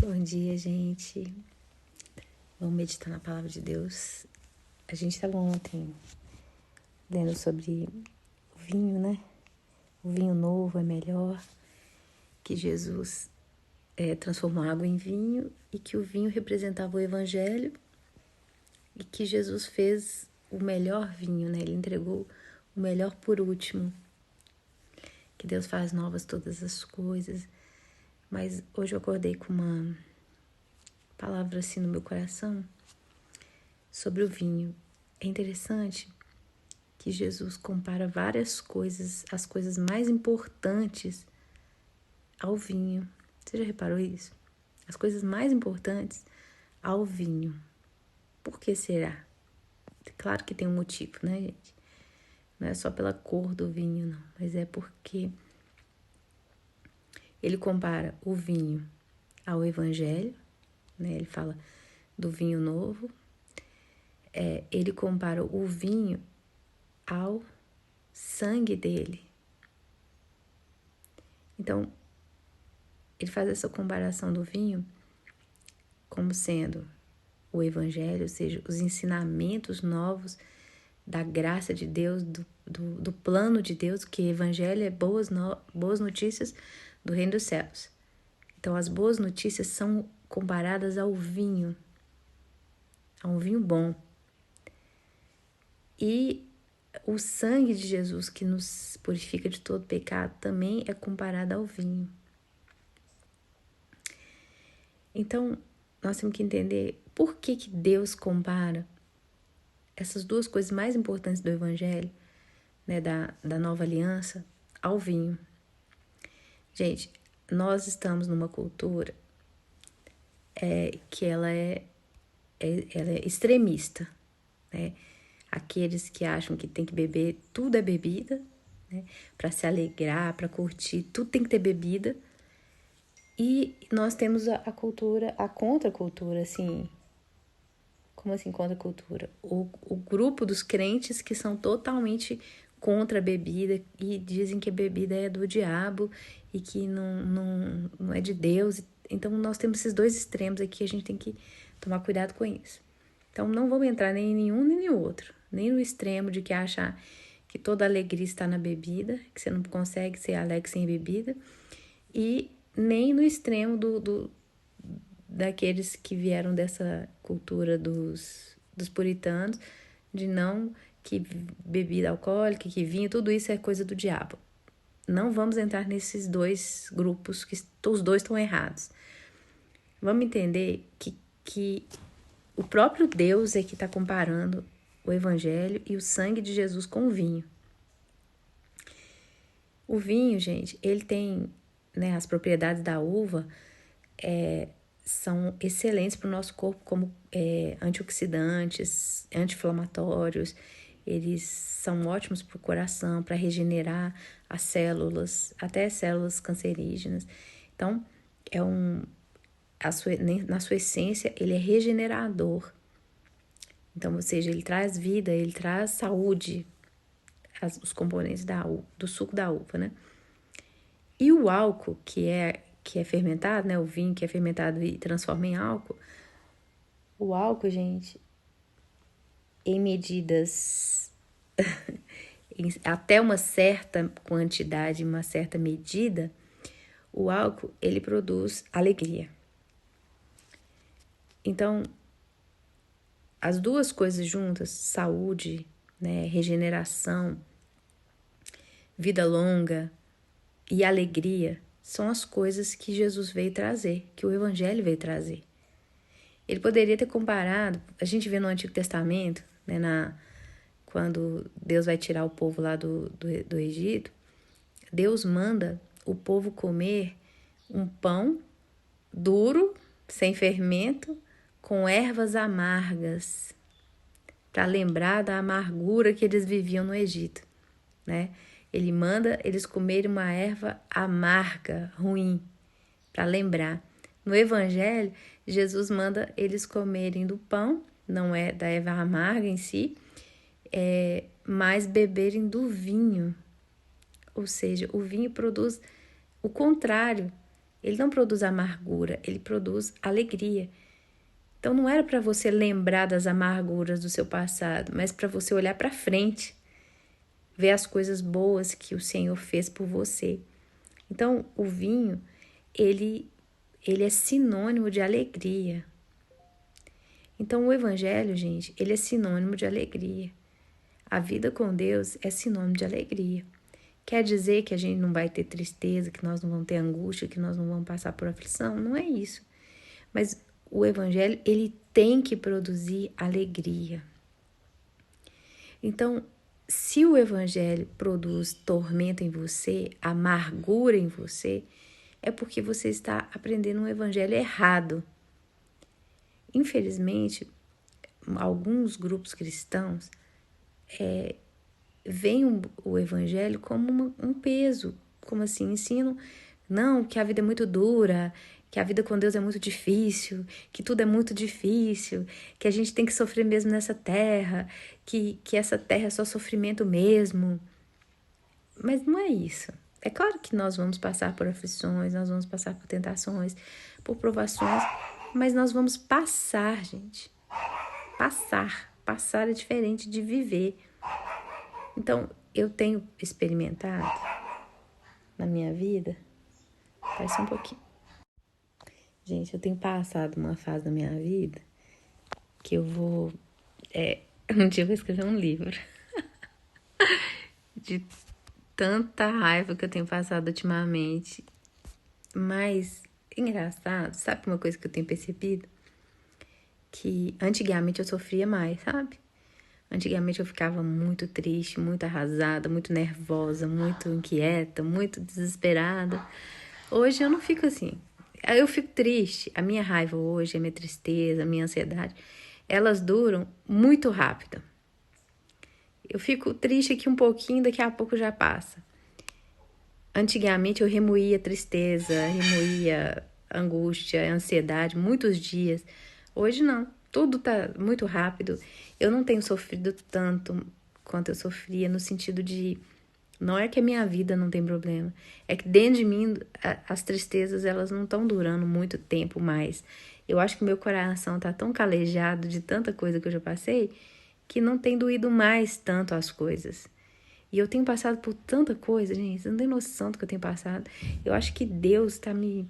Bom dia, gente. Vamos meditar na palavra de Deus. A gente estava ontem lendo sobre o vinho, né? O vinho novo é melhor, que Jesus transformou água em vinho e que o vinho representava o evangelho e que Jesus fez o melhor vinho, né? Ele entregou o melhor por último. Que Deus faz novas todas as coisas. Mas hoje eu acordei com uma palavra assim no meu coração sobre o vinho. É interessante que Jesus compara várias coisas, as coisas mais importantes, ao vinho. Você já reparou isso? As coisas mais importantes ao vinho. Por que será? Claro que tem um motivo, né, gente? Não é só pela cor do vinho, não. Mas é porque ele compara o vinho ao evangelho, né? Ele fala do vinho novo. Ele compara o vinho ao sangue dele. Então, ele faz essa comparação do vinho como sendo o evangelho, ou seja, os ensinamentos novos da graça de Deus, do plano de Deus, que evangelho é boas notícias do reino dos céus. Então, as boas notícias são comparadas ao vinho, a um vinho bom. E o sangue de Jesus, que nos purifica de todo pecado, também é comparado ao vinho. Então, nós temos que entender por que Deus compara essas duas coisas mais importantes do evangelho, né, da nova aliança, ao vinho. Gente, nós estamos numa cultura que ela é extremista, né? Aqueles que acham que tem que beber, tudo é bebida, né? Para se alegrar, para curtir, tudo tem que ter bebida. E nós temos a cultura, a contracultura, assim. Como assim contracultura? O grupo dos crentes que são totalmente contra a bebida e dizem que a bebida é do diabo e que não é de Deus. Então, nós temos esses dois extremos aqui, a gente tem que tomar cuidado com isso. Então, não vamos entrar nem em nenhum nem no outro. Nem no extremo de que achar que toda alegria está na bebida, que você não consegue ser alegre sem bebida. E nem no extremo daqueles que vieram dessa cultura dos puritanos, de não que bebida alcoólica, que vinho, tudo isso é coisa do diabo. Não vamos entrar nesses dois grupos, que os dois estão errados. Vamos entender que o próprio Deus é que está comparando o evangelho e o sangue de Jesus com o vinho. O vinho, gente, ele tem, né, as propriedades da uva são excelentes para o nosso corpo como antioxidantes, anti-inflamatórios. Eles são ótimos para o coração, para regenerar as células, até células cancerígenas. Então, na sua essência, ele é regenerador. Então, ou seja, ele traz vida, ele traz saúde, os componentes do suco da uva, né? E o álcool, que é fermentado, né? O vinho que é fermentado e transforma em álcool. O álcool, gente, em medidas até uma certa quantidade, uma certa medida, o álcool, ele produz alegria. Então, as duas coisas juntas, saúde, né, regeneração, vida longa e alegria, são as coisas que Jesus veio trazer, que o Evangelho veio trazer. Ele poderia ter comparado, a gente vê no Antigo Testamento, né, quando Deus vai tirar o povo lá do Egito, Deus manda o povo comer um pão duro, sem fermento, com ervas amargas, para lembrar da amargura que eles viviam no Egito, né? Ele manda eles comerem uma erva amarga, ruim, para lembrar. No Evangelho, Jesus manda eles comerem do pão, não é da erva amarga em si, mas beberem do vinho. Ou seja, o vinho produz o contrário. Ele não produz amargura, ele produz alegria. Então não era para você lembrar das amarguras do seu passado, mas para você olhar para frente, ver as coisas boas que o Senhor fez por você. Então o vinho, ele é sinônimo de alegria. Então o evangelho, gente, ele é sinônimo de alegria. A vida com Deus é sinônimo de alegria. Quer dizer que a gente não vai ter tristeza, que nós não vamos ter angústia, que nós não vamos passar por aflição? Não é isso. Mas o evangelho, ele tem que produzir alegria. Então, se o evangelho produz tormento em você, amargura em você, é porque você está aprendendo um evangelho errado. Infelizmente, alguns grupos cristãos veem o evangelho como um peso, como assim, ensinam, não, que a vida é muito dura, que a vida com Deus é muito difícil, que tudo é muito difícil, que a gente tem que sofrer mesmo nessa terra, que essa terra é só sofrimento mesmo. Mas não é isso. É claro que nós vamos passar por aflições, nós vamos passar por tentações, por provações, mas nós vamos passar, gente. Passar é diferente de viver. Então, eu tenho experimentado na minha vida, faz só um pouquinho. Gente, eu tenho passado uma fase da minha vida que eu vou... um dia eu vou escrever um livro de tanta raiva que eu tenho passado ultimamente. Mas, engraçado, sabe uma coisa que eu tenho percebido? Que antigamente eu sofria mais, sabe? Antigamente eu ficava muito triste, muito arrasada, muito nervosa, muito inquieta, muito desesperada. Hoje eu não fico assim. Eu fico triste. A minha raiva hoje, a minha tristeza, a minha ansiedade, elas duram muito rápido. Eu fico triste aqui um pouquinho, daqui a pouco já passa. Antigamente eu remoía tristeza, remoía angústia, ansiedade, muitos dias. Hoje não, tudo tá muito rápido. Eu não tenho sofrido tanto quanto eu sofria, no sentido de, não é que a minha vida não tem problema, é que dentro de mim as tristezas elas não estão durando muito tempo mais. Eu acho que meu coração tá tão calejado de tanta coisa que eu já passei, que não tem doído mais tanto as coisas. E eu tenho passado por tanta coisa, gente, você não tem noção do que eu tenho passado. Eu acho que Deus está me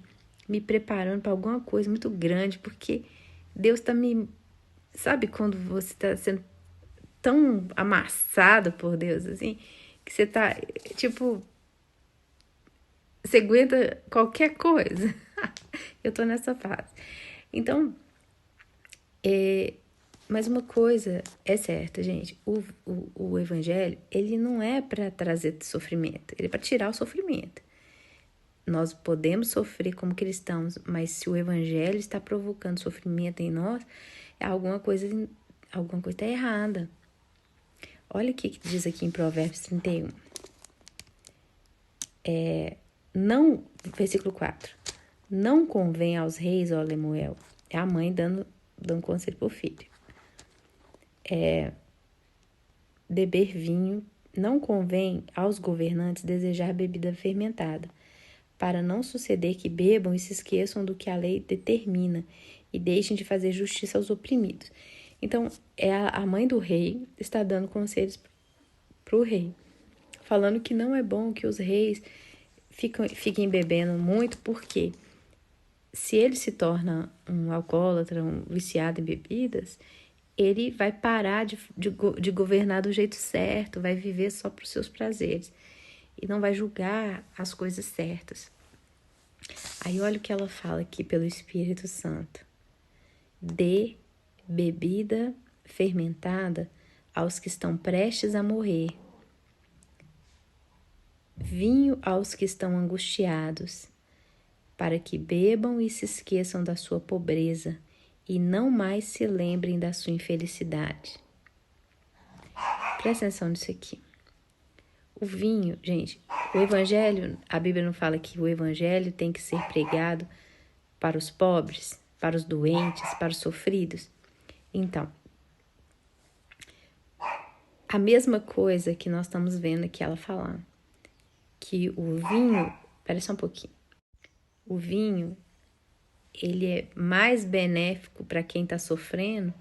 preparando para alguma coisa muito grande, porque Deus está me... Sabe quando você está sendo tão amassado por Deus, assim, que você tá, tipo, você aguenta qualquer coisa. Eu tô nessa fase. Então, mas uma coisa é certa, gente, o evangelho, ele não é para trazer sofrimento, ele é para tirar o sofrimento. Nós podemos sofrer como cristãos, mas se o evangelho está provocando sofrimento em nós, alguma coisa está errada. Olha o que diz aqui em Provérbios 31. Não, versículo 4. Não convém aos reis, ó Lemuel. É a mãe dando conselho pro filho. Beber vinho. Não convém aos governantes desejar bebida fermentada, para não suceder que bebam e se esqueçam do que a lei determina e deixem de fazer justiça aos oprimidos. Então, a mãe do rei está dando conselhos para o rei, falando que não é bom que os reis fiquem bebendo muito, porque se ele se torna um alcoólatra, um viciado em bebidas, ele vai parar de governar do jeito certo, vai viver só para os seus prazeres e não vai julgar as coisas certas. Aí olha o que ela fala aqui pelo Espírito Santo. Dê bebida fermentada aos que estão prestes a morrer, vinho aos que estão angustiados, para que bebam e se esqueçam da sua pobreza e não mais se lembrem da sua infelicidade. Presta atenção nisso aqui. O vinho, gente, o evangelho, a Bíblia não fala que o evangelho tem que ser pregado para os pobres, para os doentes, para os sofridos. Então, a mesma coisa que nós estamos vendo aqui ela falar, que o vinho, espera só um pouquinho, o vinho, ele é mais benéfico para quem está sofrendo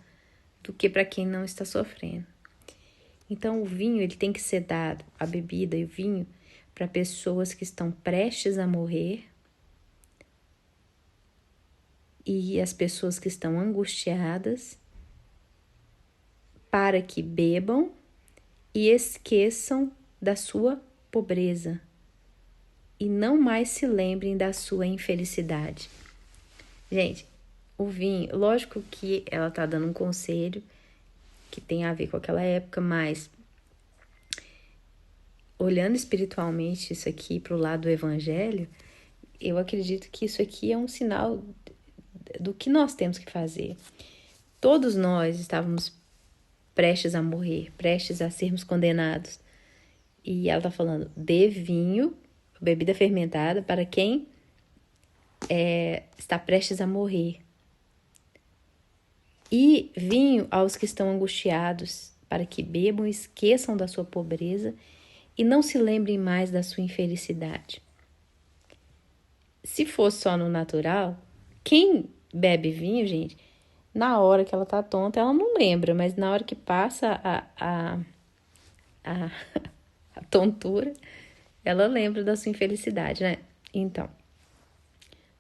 do que para quem não está sofrendo. Então, o vinho, ele tem que ser dado, a bebida e o vinho, para pessoas que estão prestes a morrer e as pessoas que estão angustiadas, para que bebam e esqueçam da sua pobreza e não mais se lembrem da sua infelicidade. Gente, o vinho, lógico que ela tá dando um conselho que tem a ver com aquela época, mas olhando espiritualmente isso aqui para o lado do evangelho, eu acredito que isso aqui é um sinal do que nós temos que fazer. Todos nós estávamos prestes a morrer, prestes a sermos condenados. E ela está falando, dê vinho, bebida fermentada, para quem está prestes a morrer. E vinho aos que estão angustiados, para que bebam e esqueçam da sua pobreza e não se lembrem mais da sua infelicidade. Se fosse só no natural, quem bebe vinho, gente, na hora que ela tá tonta, ela não lembra, mas na hora que passa a tontura, ela lembra da sua infelicidade, né? Então,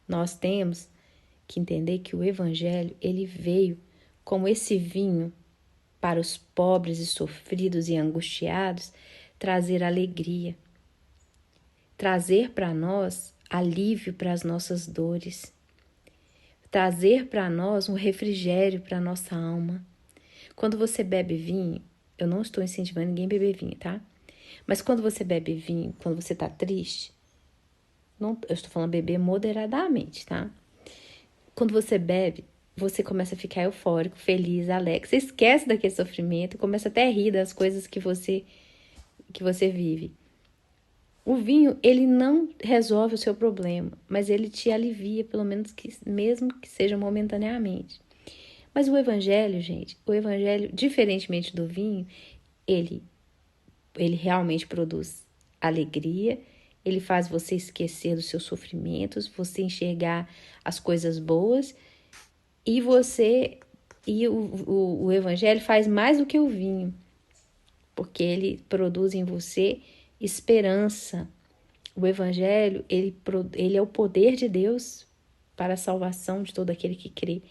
nós temos que entender que o evangelho, ele veio como esse vinho para os pobres e sofridos e angustiados, trazer alegria, trazer para nós alívio para as nossas dores, trazer para nós um refrigério para a nossa alma. Quando você bebe vinho, eu não estou incentivando ninguém a beber vinho, tá? Mas quando você bebe vinho, quando você tá triste, não, eu estou falando beber moderadamente, tá? Quando você bebe, você começa a ficar eufórico, feliz, alegre. Você esquece daquele sofrimento e começa até a rir das coisas que você vive. O vinho, ele não resolve o seu problema, mas ele te alivia, pelo menos mesmo que seja momentaneamente. Mas o evangelho, gente, o evangelho, diferentemente do vinho, ele realmente produz alegria, ele faz você esquecer dos seus sofrimentos, você enxergar as coisas boas e o evangelho faz mais do que o vinho, porque ele produz em você esperança. O evangelho, ele é o poder de Deus para a salvação de todo aquele que crê.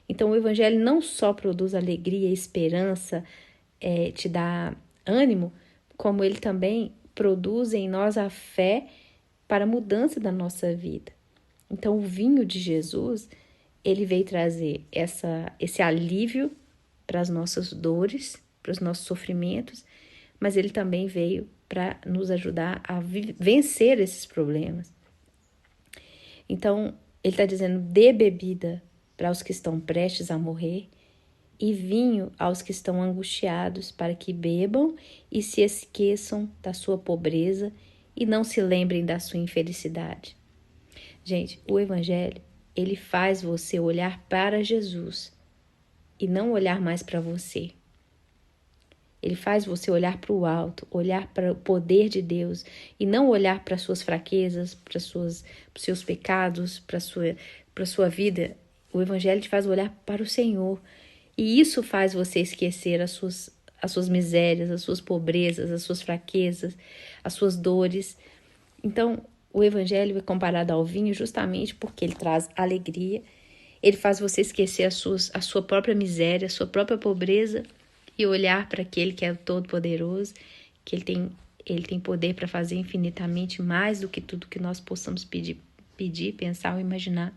Então, o evangelho não só produz alegria e esperança, te dá ânimo, como ele também produz em nós a fé para a mudança da nossa vida. Então, o vinho de Jesus, ele veio trazer esse alívio para as nossas dores, para os nossos sofrimentos, mas ele também veio para nos ajudar a vencer esses problemas. Então, ele está dizendo, dê bebida para os que estão prestes a morrer e vinho aos que estão angustiados, para que bebam e se esqueçam da sua pobreza e não se lembrem da sua infelicidade. Gente, o evangelho, ele faz você olhar para Jesus e não olhar mais para você. Ele faz você olhar para o alto, olhar para o poder de Deus e não olhar para as suas fraquezas, para os seus pecados, para a sua vida. O evangelho te faz olhar para o Senhor. E isso faz você esquecer as suas misérias, as suas pobrezas, as suas fraquezas, as suas dores. Então, o evangelho é comparado ao vinho justamente porque ele traz alegria, ele faz você esquecer a sua própria miséria, a sua própria pobreza e olhar para aquele que é o Todo-Poderoso, que ele tem poder para fazer infinitamente mais do que tudo que nós possamos pedir, pensar ou imaginar.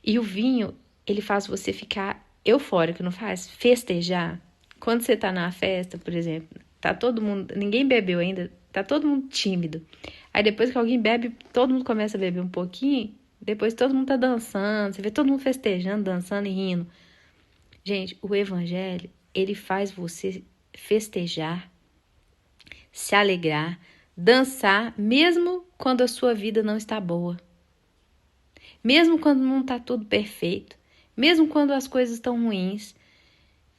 E o vinho, ele faz você ficar eufórico, não faz? Festejar. Quando você tá na festa, por exemplo, tá todo mundo, ninguém bebeu ainda, tá todo mundo tímido. Aí depois que alguém bebe, todo mundo começa a beber um pouquinho, depois todo mundo tá dançando, você vê todo mundo festejando, dançando e rindo. Gente, o evangelho, ele faz você festejar, se alegrar, dançar, mesmo quando a sua vida não está boa. Mesmo quando não está tudo perfeito, mesmo quando as coisas estão ruins,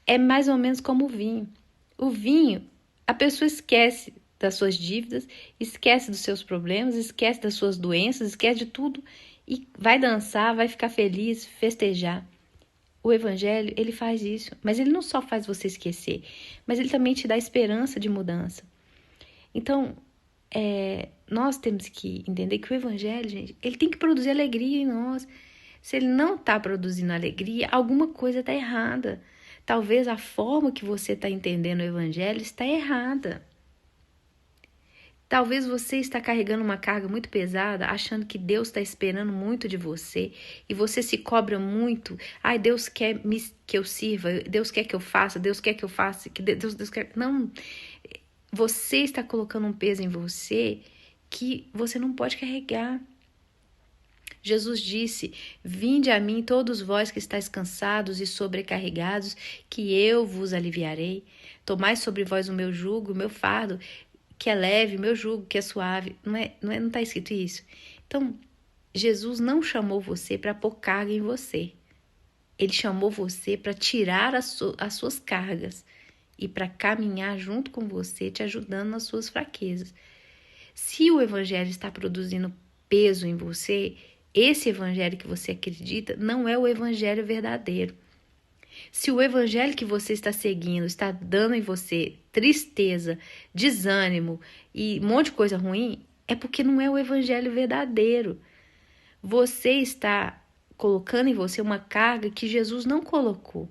é mais ou menos como o vinho. O vinho, a pessoa esquece das suas dívidas, esquece dos seus problemas, esquece das suas doenças, esquece de tudo e vai dançar, vai ficar feliz, festejar. O Evangelho, ele faz isso, mas ele não só faz você esquecer, mas ele também te dá esperança de mudança. Então, nós temos que entender que o Evangelho, gente, ele tem que produzir alegria em nós. Se ele não está produzindo alegria, alguma coisa está errada. Talvez a forma que você está entendendo o Evangelho está errada. Talvez você está carregando uma carga muito pesada, achando que Deus está esperando muito de você e você se cobra muito. Ai, Deus quer que eu sirva, Deus quer que eu faça, Deus quer que eu faça, que Deus quer... Não, você está colocando um peso em você que você não pode carregar. Jesus disse: vinde a mim todos vós que estáis cansados e sobrecarregados, que eu vos aliviarei. Tomai sobre vós o meu jugo, o meu fardo, que é leve, o meu jugo, que é suave. Não está escrito isso? Então, Jesus não chamou você para pôr carga em você. Ele chamou você para tirar as suas cargas e para caminhar junto com você, te ajudando nas suas fraquezas. Se o Evangelho está produzindo peso em você, esse Evangelho que você acredita não é o Evangelho verdadeiro. Se o Evangelho que você está seguindo está dando em você tristeza, desânimo e um monte de coisa ruim, é porque não é o Evangelho verdadeiro. Você está colocando em você uma carga que Jesus não colocou.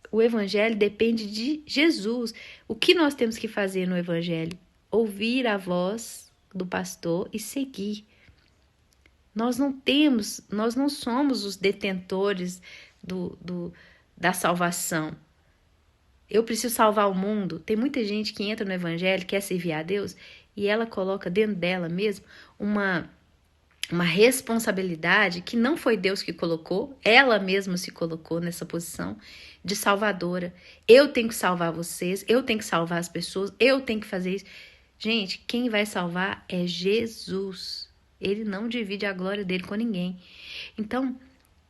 O Evangelho depende de Jesus. O que nós temos que fazer no Evangelho? Ouvir a voz do pastor e seguir. Nós não somos os detentores da salvação. Eu preciso salvar o mundo. Tem muita gente que entra no Evangelho, quer servir a Deus, e ela coloca dentro dela mesmo uma responsabilidade que não foi Deus que colocou, ela mesma se colocou nessa posição de salvadora. Eu tenho que salvar vocês, eu tenho que salvar as pessoas, eu tenho que fazer isso. Gente, quem vai salvar é Jesus. Ele não divide a glória dele com ninguém. Então,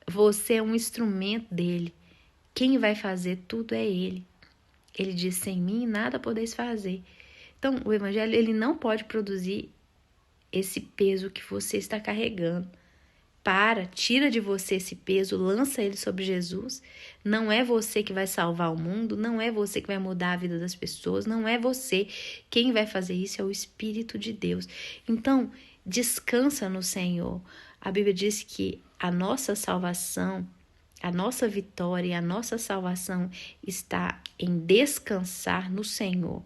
você é um instrumento dele. Quem vai fazer tudo é ele. Ele diz: sem mim nada podeis fazer. Então, o Evangelho, ele não pode produzir esse peso que você está carregando. Tira de você esse peso, lança ele sobre Jesus. Não é você que vai salvar o mundo, não é você que vai mudar a vida das pessoas, não é você. Quem vai fazer isso é o Espírito de Deus. Então, descansa no Senhor. A Bíblia diz que a nossa salvação, a nossa vitória e a nossa salvação está em descansar no Senhor,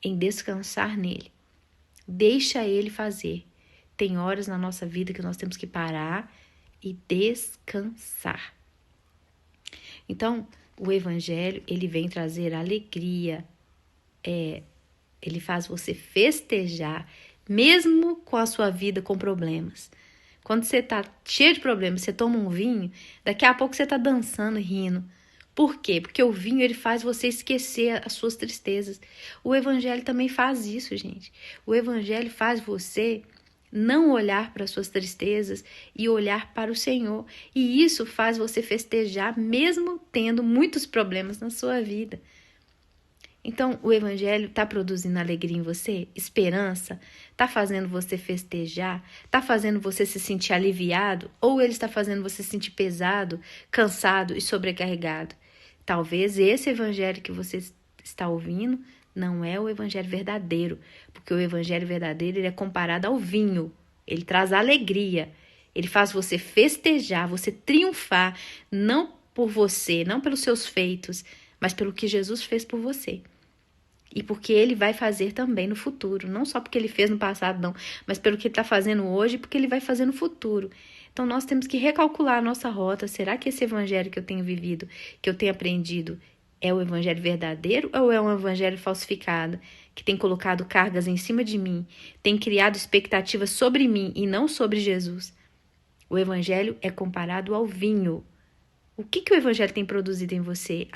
em descansar nele. Deixa ele fazer. Tem horas na nossa vida que nós temos que parar e descansar. Então, o Evangelho, ele vem trazer alegria. Ele faz você festejar, mesmo com a sua vida com problemas. Quando você está cheio de problemas, você toma um vinho, daqui a pouco você está dançando, rindo. Por quê? Porque o vinho, ele faz você esquecer as suas tristezas. O Evangelho também faz isso, gente. O Evangelho faz você não olhar para as suas tristezas e olhar para o Senhor. E isso faz você festejar, mesmo tendo muitos problemas na sua vida. Então, o Evangelho está produzindo alegria em você? Esperança? Está fazendo você festejar? Está fazendo você se sentir aliviado? Ou ele está fazendo você se sentir pesado, cansado e sobrecarregado? Talvez esse Evangelho que você está ouvindo não é o Evangelho verdadeiro, porque o Evangelho verdadeiro ele é comparado ao vinho. Ele traz alegria, ele faz você festejar, você triunfar, não por você, não pelos seus feitos, mas pelo que Jesus fez por você. E porque ele vai fazer também no futuro. Não só porque ele fez no passado, não, mas pelo que ele está fazendo hoje e porque ele vai fazer no futuro. Então, nós temos que recalcular a nossa rota. Será que esse evangelho que eu tenho vivido, que eu tenho aprendido, é o evangelho verdadeiro ou é um evangelho falsificado, que tem colocado cargas em cima de mim, tem criado expectativas sobre mim e não sobre Jesus? O evangelho é comparado ao vinho. O que o evangelho tem produzido em você?